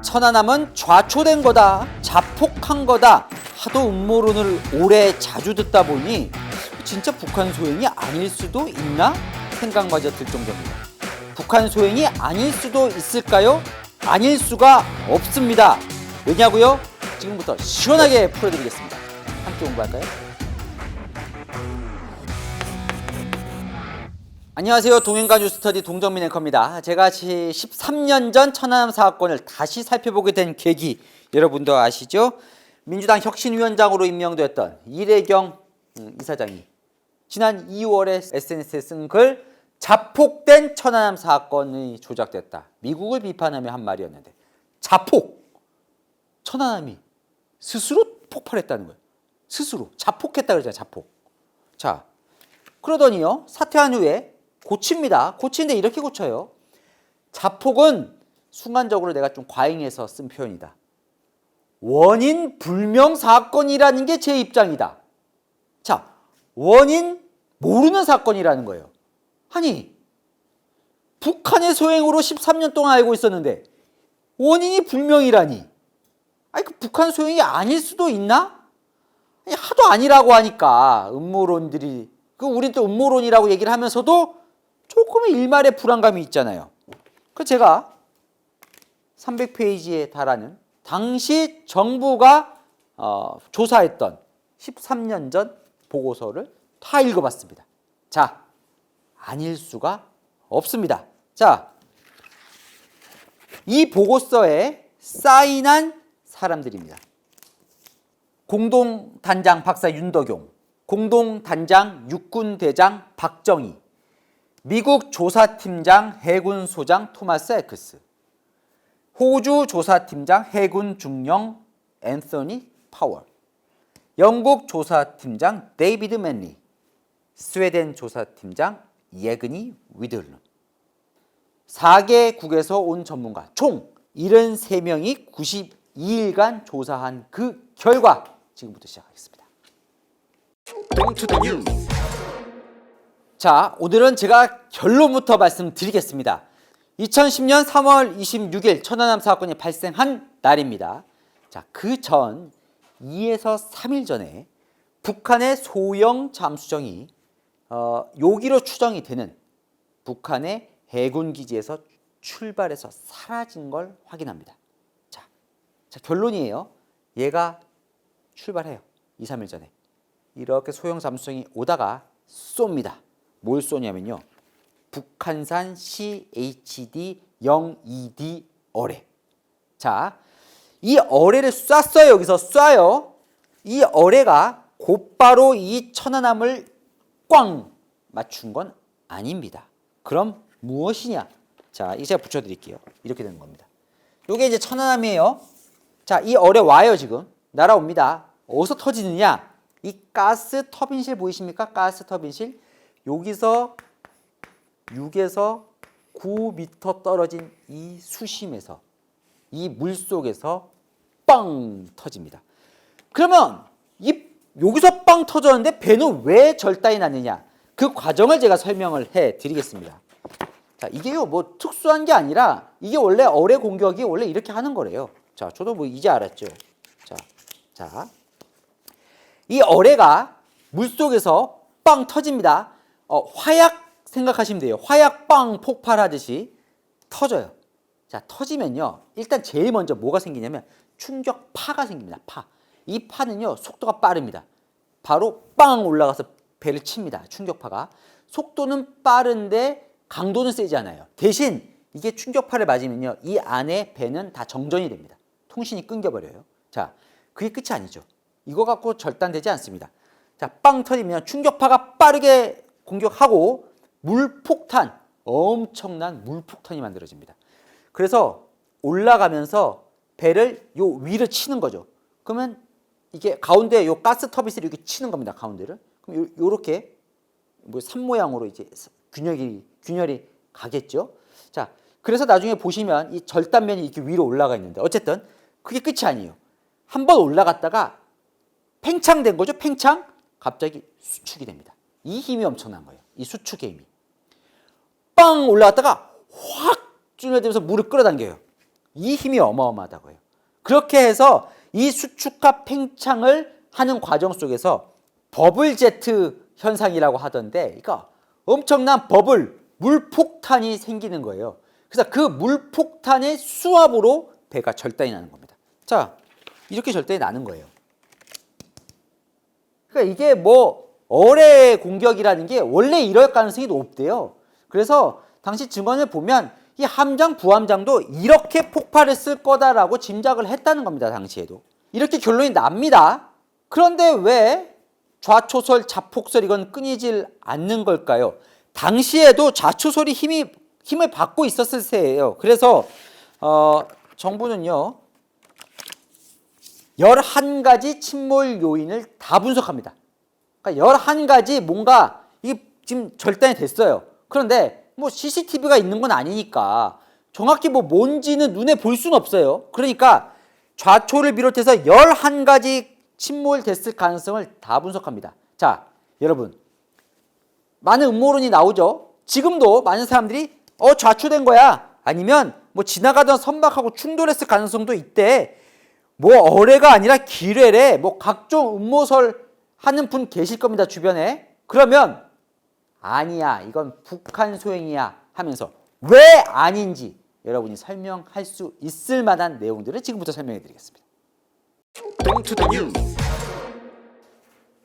천안함은 좌초된 거다, 자폭한 거다 하도 음모론을 오래 자주 듣다 보니 진짜 북한 소행이 아닐 수도 있나 생각마저 들 정도입니다. 북한 소행이 아닐 수도 있을까요? 아닐 수가 없습니다. 왜냐고요? 지금부터 시원하게 풀어드리겠습니다. 함께 공부할까요? 안녕하세요. 동행가 뉴스터디 동정민 앵커입니다. 제가 13년 전 천안함 사건을 다시 살펴보게 된 계기 여러분도 아시죠? 민주당 혁신위원장으로 임명됐던 이래경 이사장이 지난 2월에 SNS에 쓴 글 자폭된 천안함 사건이 조작됐다. 미국을 비판하며 한 말이었는데 자폭! 천안함이 스스로 폭발했다는 거예요. 스스로 자폭했다 그러잖아요. 자폭. 자, 그러더니요. 사퇴한 후에 고칩니다. 고치는데 이렇게 고쳐요. 자폭은 순간적으로 내가 좀 과잉해서 쓴 표현이다. 원인 불명 사건이라는 게 제 입장이다. 자, 원인 모르는 사건이라는 거예요. 아니, 북한의 소행으로 13년 동안 알고 있었는데 원인이 불명이라니. 아니, 그 북한 소행이 아닐 수도 있나? 아니, 하도 아니라고 하니까 음모론들이 우린 또 음모론이라고 얘기를 하면서도 조금의 일말의 불안감이 있잖아요. 그래서 제가 300페이지에 달하는 당시 정부가 조사했던 13년 전 보고서를 다 읽어봤습니다. 자, 아닐 수가 없습니다. 자, 이 보고서에 사인한 사람들입니다. 공동단장 박사 윤덕용, 공동단장 육군대장 박정희, 미국 조사팀장 해군소장 토마스 에크스, 호주 조사팀장 해군 중령 앤서니 파월, 영국 조사팀장 데이비드 맨리, 스웨덴 조사팀장 예그니 위들룬. 4개국에서 온 전문가 총 73명이 92일간 조사한 그 결과 지금부터 시작하겠습니다. 자, 오늘은 제가 결론부터 말씀드리겠습니다. 2010년 3월 26일 천안함 사건이 발생한 날입니다. 자, 그 전 2에서 3일 전에 북한의 소형 잠수정이 요기로 추정이 되는 북한의 해군기지에서 출발해서 사라진 걸 확인합니다. 자, 결론이에요. 얘가 출발해요. 2, 3일 전에. 이렇게 소형 잠수정이 오다가 쏩니다. 뭘 쏘냐면요. 북한산 CHD-02D 어뢰. 자, 이 어뢰를 쐈어요. 여기서 쏴요. 이 어뢰가 곧바로 이 천안함을 꽝 맞춘 건 아닙니다. 그럼 무엇이냐? 자, 이거 제가 붙여드릴게요. 이렇게 되는 겁니다. 이게 이제 천안함이에요. 자, 이 어뢰 와요. 지금 날아옵니다. 어디서 터지느냐? 이 가스 터빈실 보이십니까? 가스 터빈실. 여기서 6에서 9m 떨어진 이 수심에서 이 물속에서 빵 터집니다. 그러면 여기서 빵 터졌는데 배는 왜 절단이 났느냐? 그 과정을 제가 설명을 해 드리겠습니다. 자, 이게요, 뭐 특수한 게 아니라 이게 원래 어뢰 공격이 원래 이렇게 하는 거래요. 자, 저도 뭐 이제 알았죠. 자, 이 어뢰가 물속에서 빵 터집니다. 화약 생각하시면 돼요. 화약 빵 폭발하듯이 터져요. 자, 터지면요. 일단 제일 먼저 뭐가 생기냐면 충격파가 생깁니다. 파. 이 파는요. 속도가 빠릅니다. 바로 빵 올라가서 배를 칩니다. 충격파가. 속도는 빠른데 강도는 세지 않아요. 대신 이게 충격파를 맞으면요. 이 안에 배는 다 정전이 됩니다. 통신이 끊겨버려요. 자, 그게 끝이 아니죠. 이거 갖고 절단되지 않습니다. 자, 빵 터지면 충격파가 빠르게 공격하고 물폭탄, 엄청난 물폭탄이 만들어집니다. 그래서 올라가면서 배를 요 위를 치는 거죠. 그러면 이게 가운데 요 가스 터빈을 이렇게 치는 겁니다. 가운데를. 그럼 요렇게 뭐 산 모양으로 이제 균열이 가겠죠. 자, 그래서 나중에 보시면 이 절단면이 이렇게 위로 올라가 있는데 어쨌든 그게 끝이 아니에요. 한번 올라갔다가 팽창된 거죠. 팽창. 갑자기 수축이 됩니다. 이 힘이 엄청난 거예요. 이 수축의 힘이. 빵 올라갔다가 확 줄여들면서 물을 끌어당겨요. 이 힘이 어마어마하다고요. 그렇게 해서 이 수축과 팽창을 하는 과정 속에서 버블 제트 현상이라고 하던데, 그러니까 엄청난 버블, 물폭탄이 생기는 거예요. 그래서 그 물폭탄의 수압으로 배가 절단이 나는 겁니다. 자, 이렇게 절단이 나는 거예요. 그러니까 이게 뭐 어뢰 공격이라는 게 원래 이럴 가능성이 높대요. 그래서 당시 증언을 보면 이 함장, 부함장도 이렇게 폭발했을 거다라고 짐작을 했다는 겁니다. 당시에도. 이렇게 결론이 납니다. 그런데 왜 좌초설, 자폭설 이건 끊이질 않는 걸까요? 당시에도 좌초설이 힘을 받고 있었을 세예요. 그래서 정부는요 11가지 침몰 요인을 다 분석합니다. 그러니까 11가지 뭔가 이게 지금 절단이 됐어요. 그런데 뭐 CCTV가 있는 건 아니니까 정확히 뭐 뭔지는 눈에 볼 수는 없어요. 그러니까 좌초를 비롯해서 11가지 침몰됐을 가능성을 다 분석합니다. 자, 여러분 많은 음모론이 나오죠. 지금도 많은 사람들이 좌초된 거야, 아니면 뭐 지나가던 선박하고 충돌했을 가능성도 있대, 뭐 어뢰가 아니라 기뢰래, 뭐 각종 음모설 하는 분 계실 겁니다, 주변에. 그러면 아니야, 이건 북한 소행이야 하면서 왜 아닌지 여러분이 설명할 수 있을 만한 내용들을 지금부터 설명해 드리겠습니다.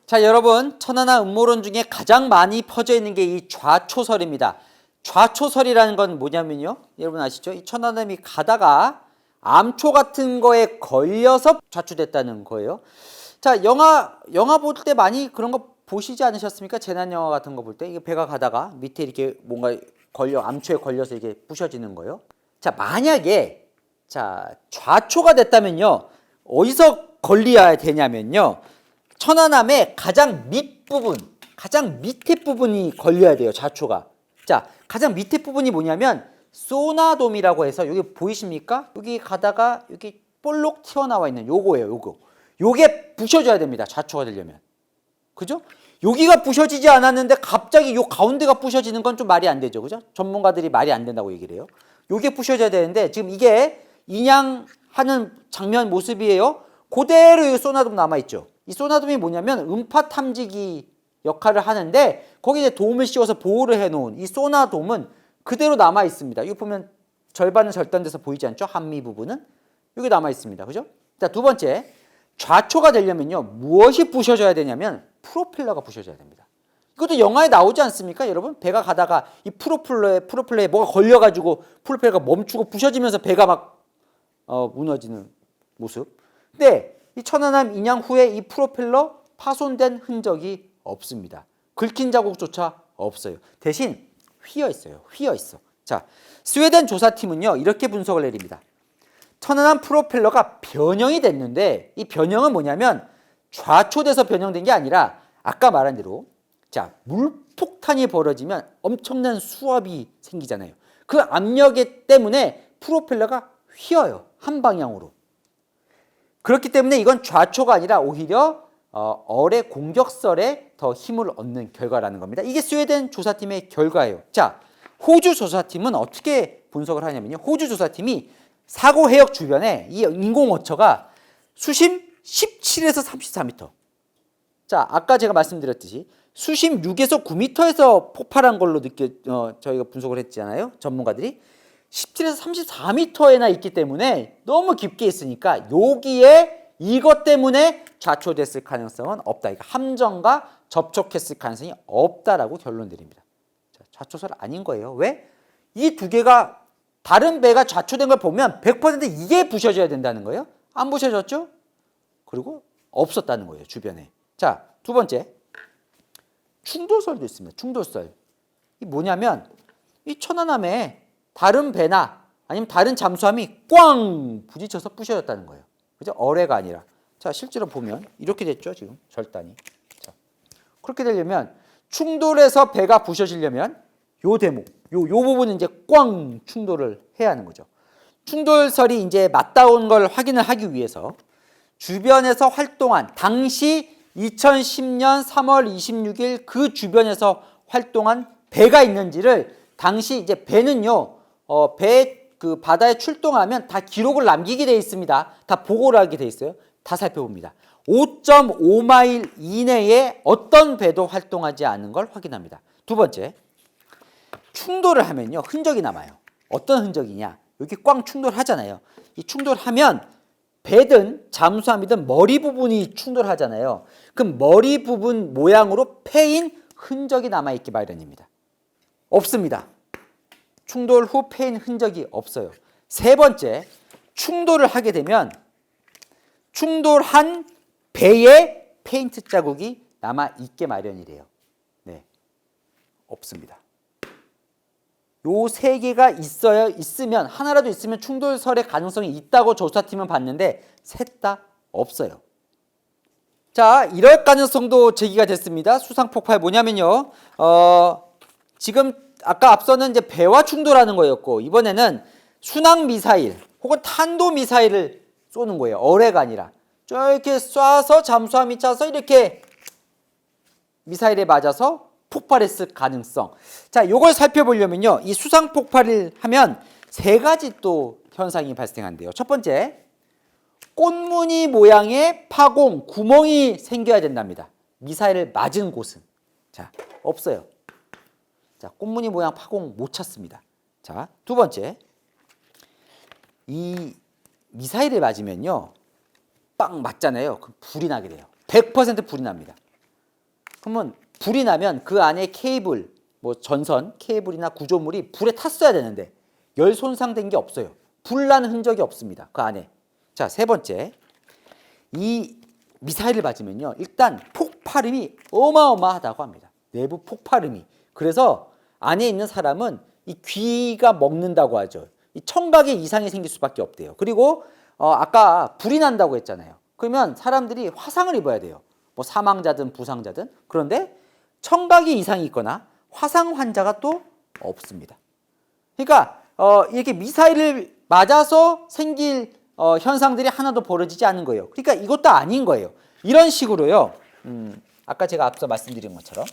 자, 여러분, 천하나 음모론 중에 가장 많이 퍼져 있는 게 이 좌초설입니다. 좌초설이라는 건 뭐냐면요, 여러분 아시죠? 이 천안함이 가다가 암초 같은 거에 걸려서 좌초됐다는 거예요. 자, 영화 볼 때 많이 그런 거 보시지 않으셨습니까? 재난 영화 같은 거 볼 때 이게 배가 가다가 밑에 이렇게 뭔가 암초에 걸려서 이게 부셔지는 거예요. 자, 만약에 좌초가 됐다면요, 어디서 걸려야 되냐면요, 천안함의 가장 밑부분, 가장 밑에 부분이 걸려야 돼요, 좌초가. 자, 가장 밑에 부분이 뭐냐면 소나돔이라고 해서, 여기 보이십니까? 여기 가다가 여기 볼록 튀어나와 있는 요거예요, 요거. 요게 부셔져야 됩니다, 좌초가 되려면. 그죠? 여기가 부셔지지 않았는데 갑자기 요 가운데가 부셔지는 건 좀 말이 안 되죠, 그죠? 전문가들이 말이 안 된다고 얘기를 해요. 요게 부셔져야 되는데 지금 이게 인양하는 장면 모습이에요. 그대로 이 소나돔 남아있죠. 이 소나돔이 뭐냐면 음파 탐지기 역할을 하는데 거기에 도움을 씌워서 보호를 해놓은 이 소나돔은 그대로 남아있습니다. 이거 보면 절반은 절단돼서 보이지 않죠? 한미 부분은. 여기 남아있습니다. 그죠? 자, 두 번째, 좌초가 되려면요, 무엇이 부셔져야 되냐면 프로펠러가 부셔져야 됩니다. 이것도 영화에 나오지 않습니까, 여러분? 배가 가다가 이 프로펠러에 뭐가 걸려가지고 프로펠러가 멈추고 부셔지면서 배가 막 무너지는 모습. 근데 이 천안함 인양 후에 이 프로펠러 파손된 흔적이 없습니다. 긁힌 자국조차 없어요. 대신 휘어 있어요. 휘어 있어. 자, 스웨덴 조사팀은요, 이렇게 분석을 내립니다. 천안함 프로펠러가 변형이 됐는데 이 변형은 뭐냐면 좌초돼서 변형된 게 아니라 아까 말한 대로, 자, 물폭탄이 벌어지면 엄청난 수압이 생기잖아요. 그 압력 때문에 프로펠러가 휘어요, 한 방향으로. 그렇기 때문에 이건 좌초가 아니라 오히려 어뢰 공격설에 더 힘을 얻는 결과라는 겁니다. 이게 스웨덴 조사팀의 결과예요. 자, 호주 조사팀은 어떻게 분석을 하냐면요, 호주 조사팀이 사고 해역 주변에 이 인공어처가 수심 17에서 34m. 자, 아까 제가 말씀드렸듯이 수심 6에서 9m에서 폭발한 걸로 저희가 분석을 했잖아요, 전문가들이. 17에서 34m에나 있기 때문에 너무 깊게 있으니까 여기에 이것 때문에 좌초됐을 가능성은 없다. 그러니까 함정과 접촉했을 가능성이 없다라고 결론 내립니다. 자, 좌초설 아닌 거예요. 왜? 이 두 개가, 다른 배가 좌초된 걸 보면 100% 이게 부셔져야 된다는 거예요. 안 부셔졌죠? 그리고 없었다는 거예요, 주변에. 자, 두 번째, 충돌설도 있습니다. 충돌설. 이 뭐냐면 이 천안함에 다른 배나 아니면 다른 잠수함이 꽝 부딪혀서 부셔졌다는 거예요. 그죠? 어뢰가 아니라. 자, 실제로 보면 이렇게 됐죠, 지금 절단이. 자, 그렇게 되려면 충돌해서 배가 부셔지려면 요 대목, 요 부분은 이제 꽝 충돌을 해야 하는 거죠. 충돌설이 이제 맞닿은 걸 확인을 하기 위해서 주변에서 활동한, 당시 2010년 3월 26일 그 주변에서 활동한 배가 있는지를, 당시 이제 배는요, 배 그 바다에 출동하면 다 기록을 남기게 돼 있습니다. 다 보고를 하게 돼 있어요. 다 살펴봅니다. 5.5마일 이내에 어떤 배도 활동하지 않은 걸 확인합니다. 두 번째, 충돌을 하면요 흔적이 남아요. 어떤 흔적이냐? 여기 꽝 충돌하잖아요. 이 충돌하면 배든 잠수함이든 머리 부분이 충돌하잖아요. 그럼 머리 부분 모양으로 패인 흔적이 남아있기 마련입니다. 없습니다. 충돌 후 패인 흔적이 없어요. 세 번째, 충돌을 하게 되면 충돌한 배에 페인트 자국이 남아있게 마련이래요. 네, 없습니다. 요 세 개가 있으면 하나라도 있으면 충돌설의 가능성이 있다고 조사팀은 봤는데 셋 다 없어요. 자, 이럴 가능성도 제기가 됐습니다. 수상폭발 뭐냐면요. 지금 아까 앞서는 이제 배와 충돌하는 거였고 이번에는 순항 미사일 혹은 탄도 미사일을 쏘는 거예요. 어뢰가 아니라 저렇게 쏴서 잠수함이 차서 이렇게 미사일에 맞아서 폭발했을 가능성. 자, 요걸 살펴보려면요. 이 수상 폭발을 하면 세 가지 또 현상이 발생한대요. 첫 번째, 꽃무늬 모양의 파공, 구멍이 생겨야 된답니다. 미사일을 맞은 곳은. 자, 없어요. 자, 꽃무늬 모양 파공 못 찾습니다. 자, 두 번째, 이 미사일을 맞으면요. 빵 맞잖아요. 그럼 불이 나게 돼요. 100% 불이 납니다. 그러면 불이 나면 그 안에 케이블, 뭐 전선, 케이블이나 구조물이 불에 탔어야 되는데 열 손상된 게 없어요. 불난 흔적이 없습니다. 그 안에. 자, 세 번째, 이 미사일을 맞으면요. 일단 폭발음이 어마어마하다고 합니다. 내부 폭발음이. 그래서 안에 있는 사람은 이 귀가 먹는다고 하죠. 이 청각에 이상이 생길 수밖에 없대요. 그리고 아까 불이 난다고 했잖아요. 그러면 사람들이 화상을 입어야 돼요. 뭐 사망자든 부상자든. 그런데 청각이 이상이 있거나 화상 환자가 또 없습니다. 그러니까 이렇게 미사일을 맞아서 생길 현상들이 하나도 벌어지지 않은 거예요. 그러니까 이것도 아닌 거예요. 이런 식으로요. 아까 제가 앞서 말씀드린 것처럼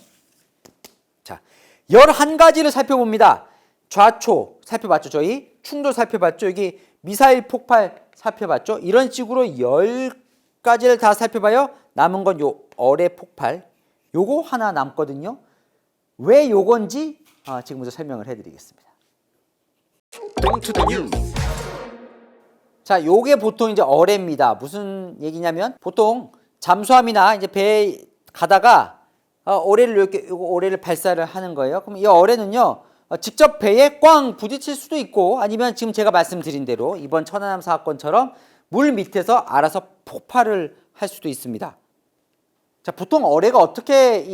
자, 11가지를 살펴봅니다. 좌초 살펴봤죠. 저희 충돌 살펴봤죠. 여기 미사일 폭발 살펴봤죠. 이런 식으로 10가지를 다 살펴봐요. 남은 건 요 어뢰 폭발. 요거 하나 남거든요. 왜 요건지 지금부터 설명을 해드리겠습니다. 자, 요게 보통 이제 어뢰입니다. 무슨 얘기냐면 보통 잠수함이나 이제 배에 가다가 어뢰를 이렇게 어뢰를 발사를 하는 거예요. 그럼 이 어뢰는요 직접 배에 꽝 부딪힐 수도 있고 아니면 지금 제가 말씀드린 대로 이번 천안함 사건처럼 물 밑에서 알아서 폭발을 할 수도 있습니다. 자, 보통 어뢰가 어떻게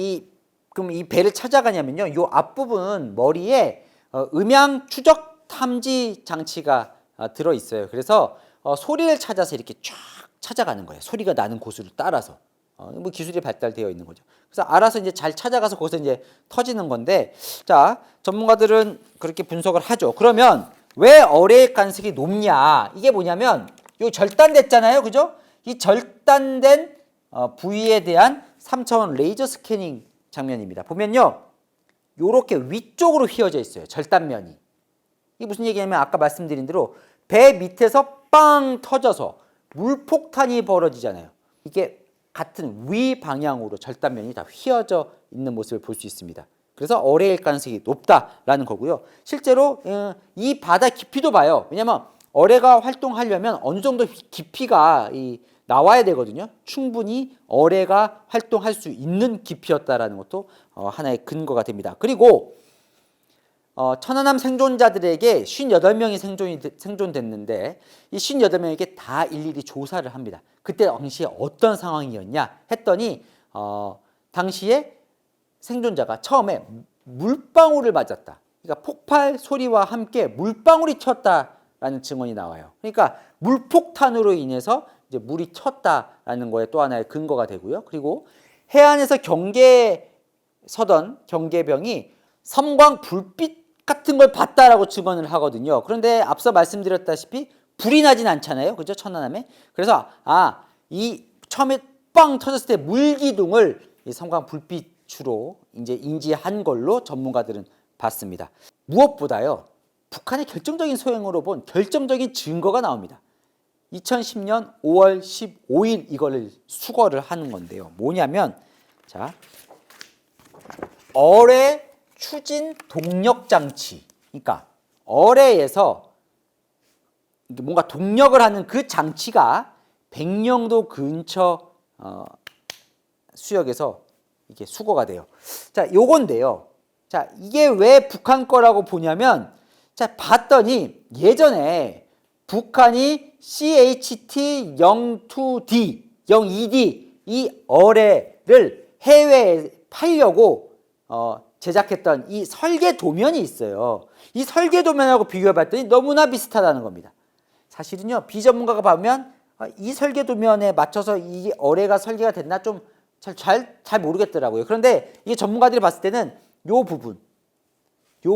그럼 이 배를 찾아가냐면요. 요 앞부분 머리에 음향 추적 탐지 장치가 들어 있어요. 그래서 소리를 찾아서 이렇게 쫙 찾아가는 거예요. 소리가 나는 곳으로 따라서. 뭐 기술이 발달되어 있는 거죠. 그래서 알아서 이제 잘 찾아가서 거기서 이제 터지는 건데, 자, 전문가들은 그렇게 분석을 하죠. 그러면 왜 어뢰의 가능성이 높냐? 이게 뭐냐면 요 절단됐잖아요, 그죠? 이 절단된 부위에 대한 3차원 레이저 스캐닝 장면입니다. 보면요, 요렇게 위쪽으로 휘어져 있어요. 절단면이. 이게 무슨 얘기냐면 아까 말씀드린 대로 배 밑에서 빵 터져서 물폭탄이 벌어지잖아요. 이게 같은 위 방향으로 절단면이 다 휘어져 있는 모습을 볼 수 있습니다. 그래서 어뢰일 가능성이 높다라는 거고요. 실제로 이 바다 깊이도 봐요. 왜냐하면 어뢰가 활동하려면 어느 정도 깊이가 나와야 되거든요. 충분히 어뢰가 활동할 수 있는 깊이였다라는 것도 하나의 근거가 됩니다. 그리고 천안함 생존자들에게 58명이 생존됐는데 이 58명에게 다 일일이 조사를 합니다. 그때 당시에 어떤 상황이었냐 했더니 당시에 생존자가 처음에 물방울을 맞았다. 그러니까 폭발 소리와 함께 물방울이 튀었다라는 증언이 나와요. 그러니까 물폭탄으로 인해서 이제 물이 튀었다라는 거에 또 하나의 근거가 되고요. 그리고 해안에서 경계에 서던 경계병이 섬광 불빛 같은 걸 봤다라고 증언을 하거든요. 그런데 앞서 말씀드렸다시피 불이 나진 않잖아요. 그죠? 천안함에. 그래서 이 처음에 빵 터졌을 때 물기둥을 이 섬광 불빛으로 이제 인지한 걸로 전문가들은 봤습니다. 무엇보다요. 북한의 결정적인 소행으로 본 결정적인 증거가 나옵니다. 2010년 5월 15일 이거를 수거를 하는 건데요. 뭐냐면 자, 어뢰 추진 동력 장치. 그러니까 어뢰에서 뭔가 동력을 하는 그 장치가 백령도 근처 수역에서 이게 수거가 돼요. 자, 요건데요. 자, 이게 왜 북한 거라고 보냐면 자, 봤더니 예전에 북한이 CHT-02D, 02D 이 어뢰를 해외에 팔려고 제작했던 이 설계 도면이 있어요. 이 설계 도면하고 비교해 봤더니 너무나 비슷하다는 겁니다. 사실은요, 비전문가가 보면 이 설계 도면에 맞춰서 이 어뢰가 설계가 됐나 좀 잘 모르겠더라고요. 그런데 이게 전문가들이 봤을 때는 요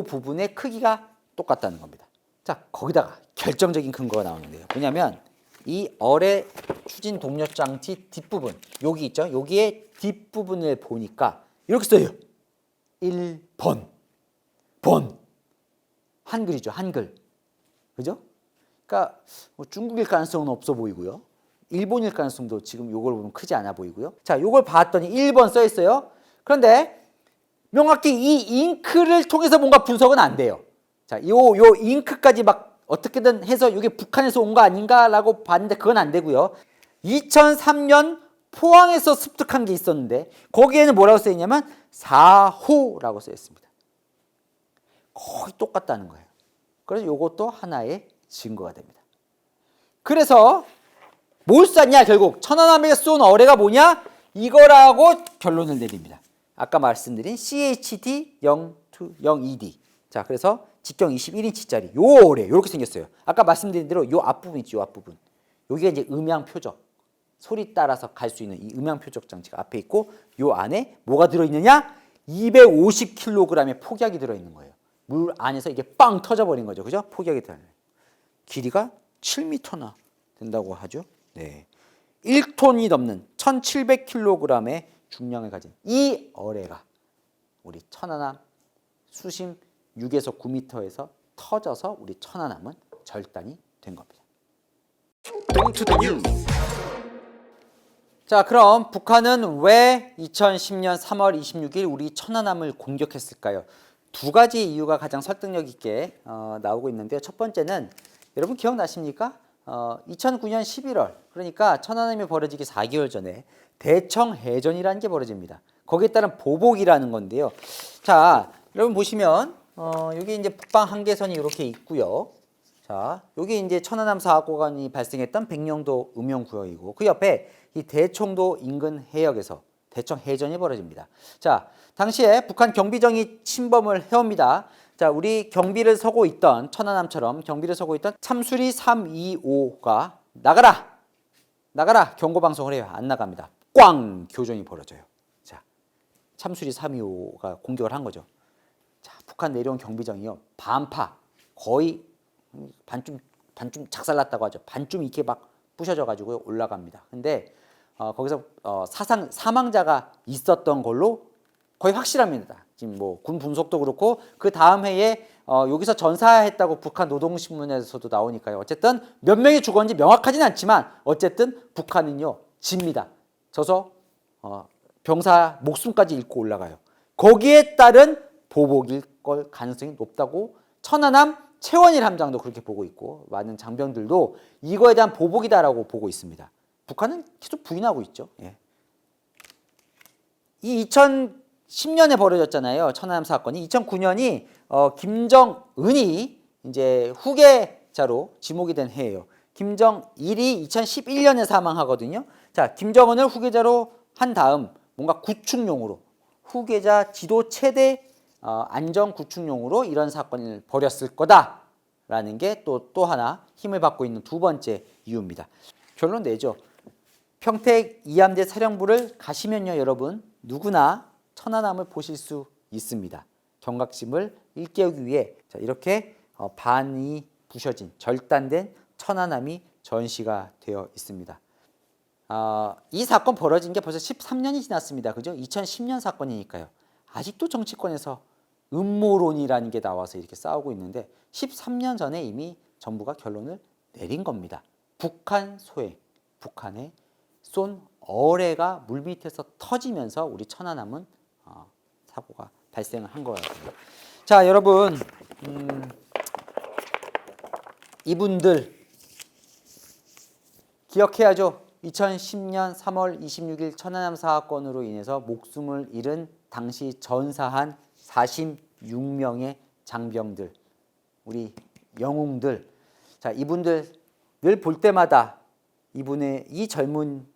부분의 크기가 똑같다는 겁니다. 자, 거기다가 결정적인 근거가 나오는데요. 뭐냐면 이 어뢰 추진 동력 장치 뒷부분, 여기 있죠? 여기에 뒷부분을 보니까 이렇게 써요. 1번. 한글이죠, 한글. 그죠? 그러니까 뭐 중국일 가능성은 없어 보이고요. 일본일 가능성도 지금 요걸 보면 크지 않아 보이고요. 자, 요걸 봤더니 1번 써 있어요. 그런데 명확히 이 잉크를 통해서 뭔가 분석은 안 돼요. 자, 요 잉크까지 막 어떻게든 해서 이게 북한에서 온 거 아닌가라고 봤는데 그건 안 되고요. 2003년 포항에서 습득한 게 있었는데 거기에는 뭐라고 써 있냐면 4호라고 써 있습니다. 거의 똑같다는 거예요. 그래서 요것도 하나의 증거가 됩니다. 그래서 뭘 쐈냐? 결국 천안함에게 쏜 어뢰가 뭐냐? 이거라고 결론을 내립니다. 아까 말씀드린 CHT-02D. 자, 그래서 직경 21인치짜리 요 어뢰 이렇게 생겼어요. 아까 말씀드린 대로 요 앞부분 있죠, 요 앞부분. 여기가 이제 음향 표적, 소리 따라서 갈 수 있는 이 음향 표적 장치가 앞에 있고 요 안에 뭐가 들어있느냐? 250kg의 폭약이 들어있는 거예요. 물 안에서 이게 빵 터져버린 거죠, 그죠? 폭약이 들어있는 거예요. 길이가 7m나 된다고 하죠. 네, 1톤이 넘는 1700kg의 중량을 가진 이 어뢰가 우리 천안함 수심 6에서 9m에서 터져서 우리 천안함은 절단이 된 겁니다. 자, 그럼 북한은 왜 2010년 3월 26일 우리 천안함을 공격했을까요? 두 가지 이유가 가장 설득력 있게 나오고 있는데요. 첫 번째는 여러분 기억나십니까? 2009년 11월, 그러니까 천안함이 벌어지기 4개월 전에 대청해전이라는 게 벌어집니다. 거기에 따른 보복이라는 건데요. 자, 여러분 보시면 여기 이제 북방 한계선이 이렇게 있고요. 자, 여기 이제 천안함 사고관이 발생했던 백령도 음용구역이고 그 옆에 이 대청도 인근 해역에서 대청해전이 벌어집니다. 자, 당시에 북한 경비정이 침범을 해옵니다. 자, 우리 경비를 서고 있던 천안함처럼 경비를 서고 있던 참수리 325가 나가라 경고 방송을 해요. 안 나갑니다. 꽝 교전이 벌어져요. 자, 참수리 325가 공격을 한 거죠. 자, 북한 내려온 경비정이요, 반파 거의 반쯤 작살났다고 하죠. 반쯤 이렇게 막 부셔져 가지고 올라갑니다. 근데 거기서 사망자가 있었던 걸로 거의 확실합니다. 지금 뭐 군 분석도 그렇고 그 다음 해에 여기서 전사했다고 북한 노동신문에서도 나오니까요. 어쨌든 몇 명이 죽었는지 명확하진 않지만 어쨌든 북한은요 집니다. 져서 병사 목숨까지 잃고 올라가요. 거기에 따른 보복일 걸 가능성이 높다고 천안함 최원일 함장도 그렇게 보고 있고 많은 장병들도 이거에 대한 보복이다라고 보고 있습니다. 북한은 계속 부인하고 있죠. 예. 이 2010년에 벌어졌잖아요. 천안함 사건이. 2009년이 김정은이 이제 후계자로 지목이 된 해예요. 김정일이 2011년에 사망하거든요. 자, 김정은을 후계자로 한 다음 뭔가 구축용으로 후계자 지도 최대 안정 구축용으로 이런 사건을 벌였을 거다라는 게 또 하나 힘을 받고 있는 두 번째 이유입니다. 결론 내죠. 평택 이함대 사령부를 가시면요, 여러분 누구나 천안함을 보실 수 있습니다. 경각심을 일깨우기 위해 자, 이렇게 반이 부셔진 절단된 천안함이 전시가 되어 있습니다. 이 사건 벌어진 게 벌써 13년이 지났습니다. 그죠? 2010년 사건이니까요. 아직도 정치권에서 음모론이라는 게 나와서 이렇게 싸우고 있는데 13년 전에 이미 정부가 결론을 내린 겁니다. 북한 소행, 북한에 쏜 어뢰가 물밑에서 터지면서 우리 천안함은 사고가 발생을 한 거예요. 자, 여러분, 이분들 기억해야죠. 2010년 3월 26일 천안함 사건으로 인해서 목숨을 잃은 당시 전사한 46명의 장병들, 우리 영웅들. 자, 이분들 늘 볼 때마다 이분의 이 젊은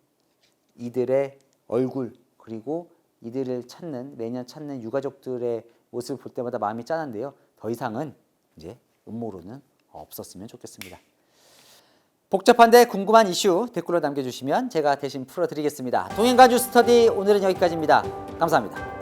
이들의 얼굴, 그리고 이들을 찾는, 매년 찾는 유가족들의 모습을 볼 때마다 마음이 짠한데요. 더 이상은 이제 음모론은 없었으면 좋겠습니다. 복잡한데 궁금한 이슈 댓글로 남겨주시면 제가 대신 풀어드리겠습니다. 동행가주 스터디 오늘은 여기까지입니다. 감사합니다.